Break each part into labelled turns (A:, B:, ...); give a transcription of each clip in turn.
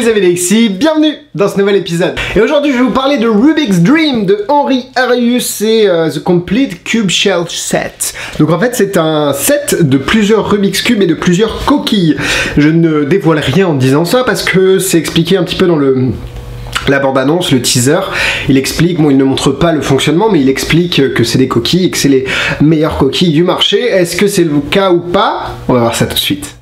A: les amis d'Alexis, bienvenue dans ce nouvel épisode. Et aujourd'hui je vais vous parler de Rubik's Dream de Henri Arius et The Complete Cube Shell Set. Donc en fait c'est un set de plusieurs Rubik's Cube et de plusieurs coquilles. Je ne dévoile rien en disant ça parce que c'est expliqué un petit peu dans la bande-annonce, le teaser. Il explique, bon il ne montre pas le fonctionnement, mais il explique que c'est des coquilles et que c'est les meilleures coquilles du marché. Est-ce que c'est le cas ou pas? On va voir ça tout de suite.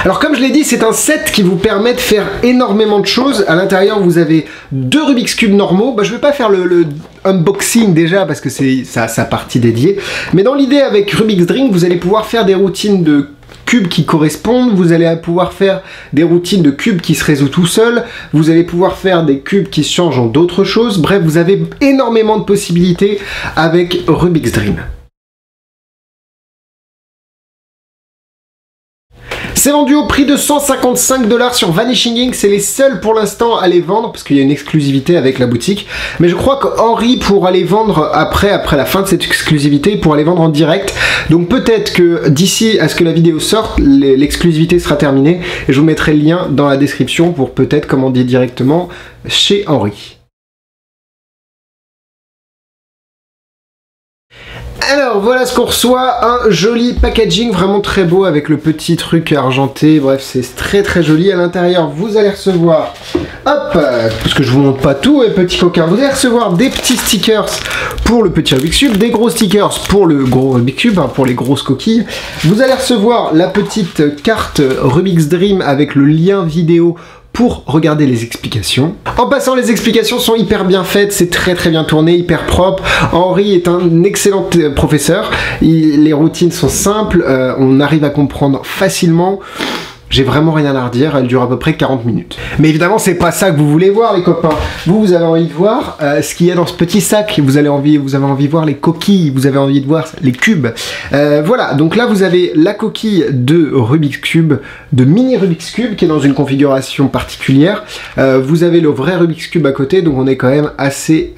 A: Alors comme je l'ai dit, c'est un set qui vous permet de faire énormément de choses. À l'intérieur, vous avez deux Rubik's Cube normaux. Je ne vais pas faire le unboxing déjà parce que ça a sa partie dédiée. Mais dans l'idée avec Rubik's Dream, vous allez pouvoir faire des routines de cubes qui correspondent, vous allez pouvoir faire des routines de cubes qui se résout tout seul, vous allez pouvoir faire des cubes qui se changent en d'autres choses. Bref, vous avez énormément de possibilités avec Rubik's Dream. C'est vendu au prix de 155 $ sur Vanishing Ink, c'est les seuls pour l'instant à les vendre, parce qu'il y a une exclusivité avec la boutique, mais je crois qu'Henri pourra les vendre après la fin de cette exclusivité, pour les vendre en direct, donc peut-être que d'ici à ce que la vidéo sorte, l'exclusivité sera terminée, et je vous mettrai le lien dans la description pour peut-être commander directement chez Henri. Alors voilà ce qu'on reçoit, un joli packaging vraiment très beau avec le petit truc argenté, bref c'est très très joli. À l'intérieur vous allez recevoir, hop, parce que je vous montre pas tout les petits coquins, vous allez recevoir des petits stickers pour le petit Rubik's Cube, des gros stickers pour le gros Rubik's Cube, pour les grosses coquilles. Vous allez recevoir la petite carte Rubik's Dream avec le lien vidéo pour regarder les explications. En passant, les explications sont hyper bien faites, c'est très très bien tourné, hyper propre. Henri est un excellent professeur, les routines sont simples, on arrive à comprendre facilement. J'ai vraiment rien à redire, elle dure à peu près 40 minutes. Mais évidemment, c'est pas ça que vous voulez voir, les copains. Vous avez envie de voir ce qu'il y a dans ce petit sac. Vous avez envie de voir les coquilles, vous avez envie de voir les cubes. Voilà, donc là, vous avez la coquille de Rubik's Cube, de mini Rubik's Cube, qui est dans une configuration particulière. Vous avez le vrai Rubik's Cube à côté, donc on est quand même assez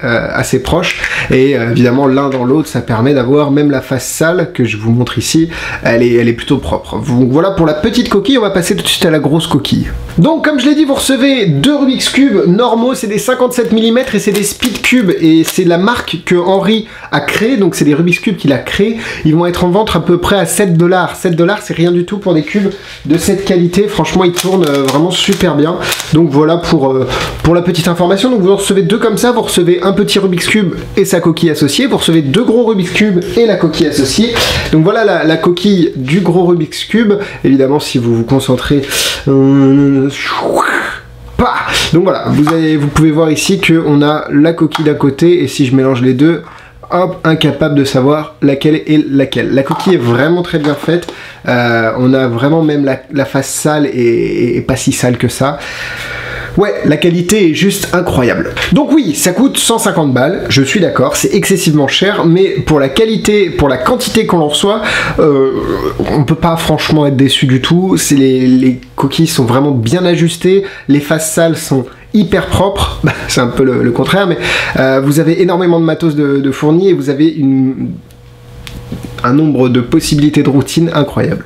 A: proche. Et évidemment, l'un dans l'autre, ça permet d'avoir même la face sale, que je vous montre ici, elle est plutôt propre. Donc voilà pour la petite coquille, on va passer tout de suite à la grosse coquille. Donc comme je l'ai dit, vous recevez deux Rubik's Cube normaux, c'est des 57 mm et c'est des Speed Cube, et c'est la marque que Henri a créée, donc c'est des Rubik's Cube qu'il a créé. Ils vont être en vente à peu près à 7 $. 7 $, c'est rien du tout pour des cubes de cette qualité, franchement ils tournent vraiment super bien. Donc voilà pour la petite information. Donc vous en recevez deux comme ça, vous recevez un petit Rubik's Cube et sa coquille associée, vous recevez deux gros Rubik's Cube et la coquille associée. Donc voilà la coquille du gros Rubik's Cube. Évidemment si vous vous concentrez donc voilà, vous pouvez voir ici qu'on a la coquille d'un côté, et si je mélange les deux, hop, incapable de savoir laquelle est laquelle. La coquille est vraiment très bien faite, on a vraiment même la face sale et pas si sale que ça. Ouais, la qualité est juste incroyable. Donc oui, ça coûte 150 $, je suis d'accord, c'est excessivement cher, mais pour la qualité, pour la quantité qu'on en reçoit, on peut pas franchement être déçu du tout. Les coquilles sont vraiment bien ajustées, les faces sales sont hyper propres, c'est un peu le contraire, mais vous avez énormément de matos de fourni, et vous avez un nombre de possibilités de routine incroyable.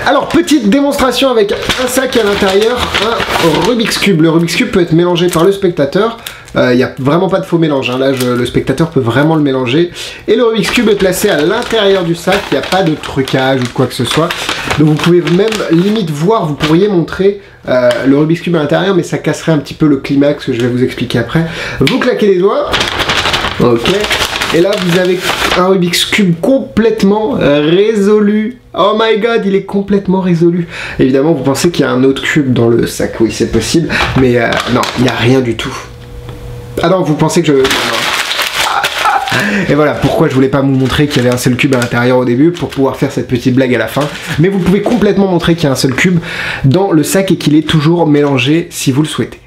A: Alors, petite démonstration avec un sac à l'intérieur, un Rubik's Cube. Le Rubik's Cube peut être mélangé par le spectateur. Il n'y a vraiment pas de faux mélange, hein. Là le spectateur peut vraiment le mélanger. Et le Rubik's Cube est placé à l'intérieur du sac, il n'y a pas de trucage ou de quoi que ce soit. Donc vous pouvez même limite voir, vous pourriez montrer le Rubik's Cube à l'intérieur, mais ça casserait un petit peu le climax que je vais vous expliquer après. Vous claquez les doigts, ok. Et là vous avez un Rubik's Cube complètement résolu. Oh my god, il est complètement résolu. Évidemment vous pensez qu'il y a un autre cube dans le sac, oui c'est possible, mais non, il n'y a rien du tout. Ah non, vous pensez que je... Et voilà pourquoi je voulais pas vous montrer qu'il y avait un seul cube à l'intérieur au début, pour pouvoir faire cette petite blague à la fin. Mais vous pouvez complètement montrer qu'il y a un seul cube dans le sac et qu'il est toujours mélangé si vous le souhaitez.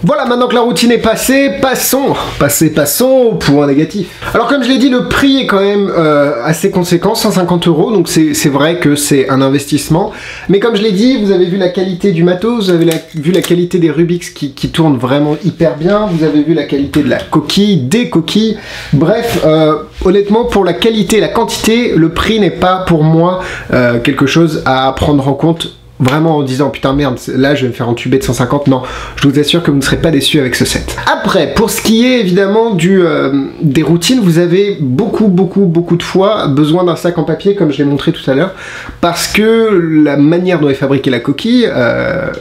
A: Voilà, maintenant que la routine est passée, passons au point négatif. Alors comme je l'ai dit, le prix est quand même assez conséquent, 150 €, donc c'est vrai que c'est un investissement. Mais comme je l'ai dit, vous avez vu la qualité du matos, vous avez vu la qualité des Rubik's qui tournent vraiment hyper bien, vous avez vu la qualité de la coquille, des coquilles. Bref, honnêtement, pour la qualité et la quantité, le prix n'est pas pour moi quelque chose à prendre en compte. Vraiment en disant putain merde, là je vais me faire entuber de 150, non, je vous assure que vous ne serez pas déçus avec ce set. Après, pour ce qui est évidemment des routines, vous avez beaucoup de fois besoin d'un sac en papier comme je l'ai montré tout à l'heure, parce que la manière dont est fabriquée la coquille,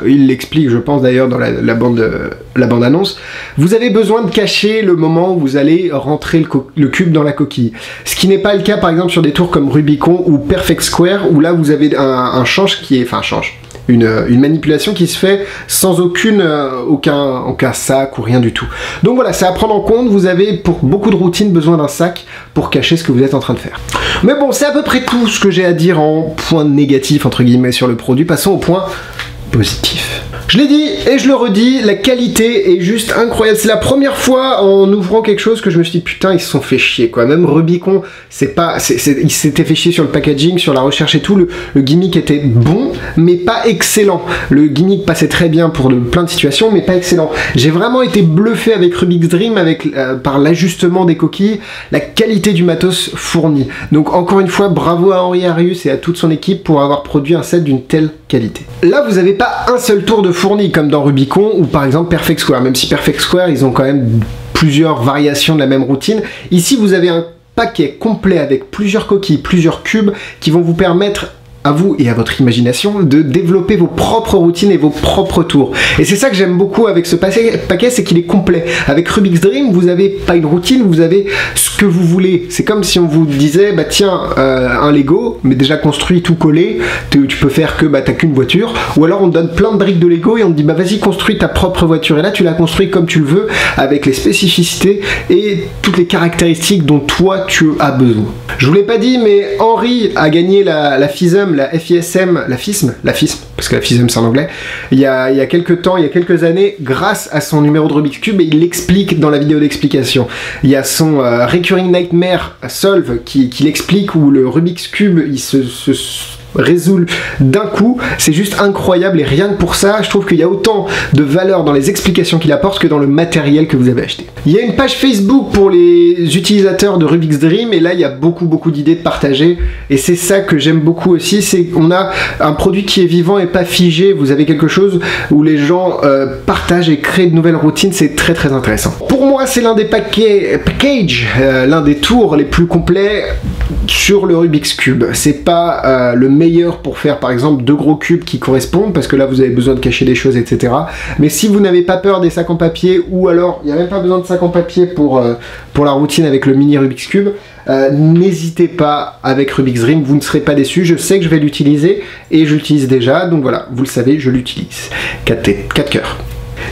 A: il l'explique je pense d'ailleurs dans la bande annonce, vous avez besoin de cacher le moment où vous allez rentrer le cube dans la coquille. Ce qui n'est pas le cas par exemple sur des tours comme Rubicon ou Perfect Square, où là vous avez un change qui est, enfin change, une manipulation qui se fait sans aucun sac ou rien du tout. Donc voilà, c'est à prendre en compte, vous avez pour beaucoup de routines besoin d'un sac pour cacher ce que vous êtes en train de faire. Mais bon, c'est à peu près tout ce que j'ai à dire en point négatif entre guillemets sur le produit, passons au point positif. Je l'ai dit et je le redis, la qualité est juste incroyable. C'est la première fois en ouvrant quelque chose que je me suis dit putain ils se sont fait chier quoi. Même Rubicon, il s'était fait chier sur le packaging, sur la recherche et tout. Le gimmick était bon mais pas excellent. Le gimmick passait très bien pour plein de situations mais pas excellent. J'ai vraiment été bluffé avec Rubik's Dream par l'ajustement des coquilles, la qualité du matos fourni. Donc encore une fois bravo à Henri Arius et à toute son équipe pour avoir produit un set d'une telle qualité. Là vous n'avez pas un seul tour de fourni comme dans Rubicon ou par exemple Perfect Square, même si Perfect Square ils ont quand même plusieurs variations de la même routine. Ici vous avez un paquet complet avec plusieurs coquilles, plusieurs cubes qui vont vous permettre à vous et à votre imagination de développer vos propres routines et vos propres tours. Et c'est ça que j'aime beaucoup avec ce paquet, c'est qu'il est complet. Avec Rubik's Dream, vous avez pas une routine, vous avez ce que vous voulez. C'est comme si on vous disait, bah tiens, un Lego, mais déjà construit, tout collé, tu peux faire que bah t'as qu'une voiture, ou alors on te donne plein de briques de Lego et on te dit bah vas-y construis ta propre voiture. Et là tu la construis comme tu le veux, avec les spécificités et toutes les caractéristiques dont toi tu as besoin. Je vous l'ai pas dit, mais Henri a gagné la FISM, la FISM, la FISM, parce que la FISM c'est en anglais, il y a quelques années, grâce à son numéro de Rubik's Cube, et il l'explique dans la vidéo d'explication. Il y a son Recurring Nightmare Solve qui l'explique, où le Rubik's Cube, il se résout d'un coup, c'est juste incroyable, et rien que pour ça, je trouve qu'il y a autant de valeur dans les explications qu'il apporte que dans le matériel que vous avez acheté. Il y a une page Facebook pour les utilisateurs de Rubik's Dream, et là il y a beaucoup d'idées de partager, et c'est ça que j'aime beaucoup aussi, c'est qu'on a un produit qui est vivant et pas figé. Vous avez quelque chose où les gens partagent et créent de nouvelles routines, c'est très intéressant. Pour moi c'est l'un des l'un des tours les plus complets sur le Rubik's Cube. C'est pas le meilleur pour faire par exemple 2 gros cubes qui correspondent, parce que là vous avez besoin de cacher des choses, etc. Mais si vous n'avez pas peur des sacs en papier, ou alors il n'y a même pas besoin de sacs en papier pour la routine avec le mini Rubik's Cube, n'hésitez pas avec Rubik's Dream, vous ne serez pas déçus. Je sais que je vais l'utiliser et je l'utilise déjà, donc voilà, vous le savez, je l'utilise. 4 cœurs.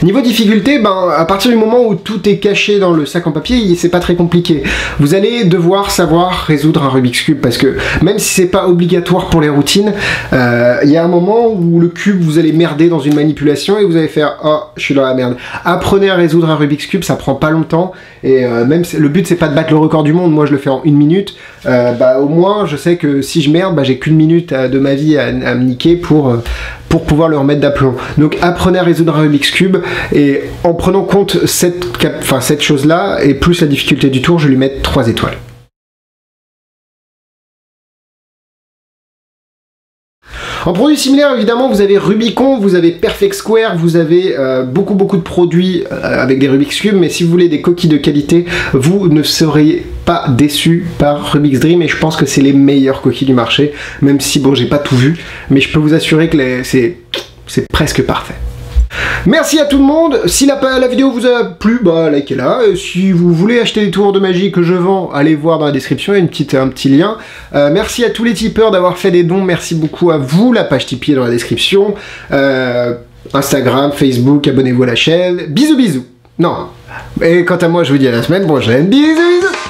A: Niveau difficulté, ben, à partir du moment où tout est caché dans le sac en papier, c'est pas très compliqué. Vous allez devoir savoir résoudre un Rubik's Cube, parce que même si c'est pas obligatoire pour les routines, il y a un moment où le cube, vous allez merder dans une manipulation et vous allez faire « Oh, je suis dans la merde ». Apprenez à résoudre un Rubik's Cube, ça prend pas longtemps, et même le but c'est pas de battre le record du monde, moi je le fais en 1 minute, bah, au moins je sais que si je merde, bah, j'ai qu'1 minute de ma vie à me niquer pour pouvoir le remettre d'aplomb. Donc apprenez à résoudre un Rubik's Cube, et en prenant compte cette chose-là, et plus la difficulté du tour, je vais lui mettre 3 étoiles. En produits similaires, évidemment, vous avez Rubicon, vous avez Perfect Square, vous avez beaucoup de produits avec des Rubik's Cube, mais si vous voulez des coquilles de qualité, vous ne serez pas déçus par Rubik's Dream, et je pense que c'est les meilleures coquilles du marché, même si, bon, j'ai pas tout vu, mais je peux vous assurer que c'est presque parfait. Merci à tout le monde. Si la vidéo vous a plu, bah likez-la. Si vous voulez acheter des tours de magie que je vends, allez voir dans la description, il y a un petit lien. Merci à tous les tipeurs d'avoir fait des dons, merci beaucoup à vous, la page Tipeee est dans la description. Instagram, Facebook, abonnez-vous à la chaîne. Bisous. Non. Et quant à moi, je vous dis à la semaine prochaine. Bisous.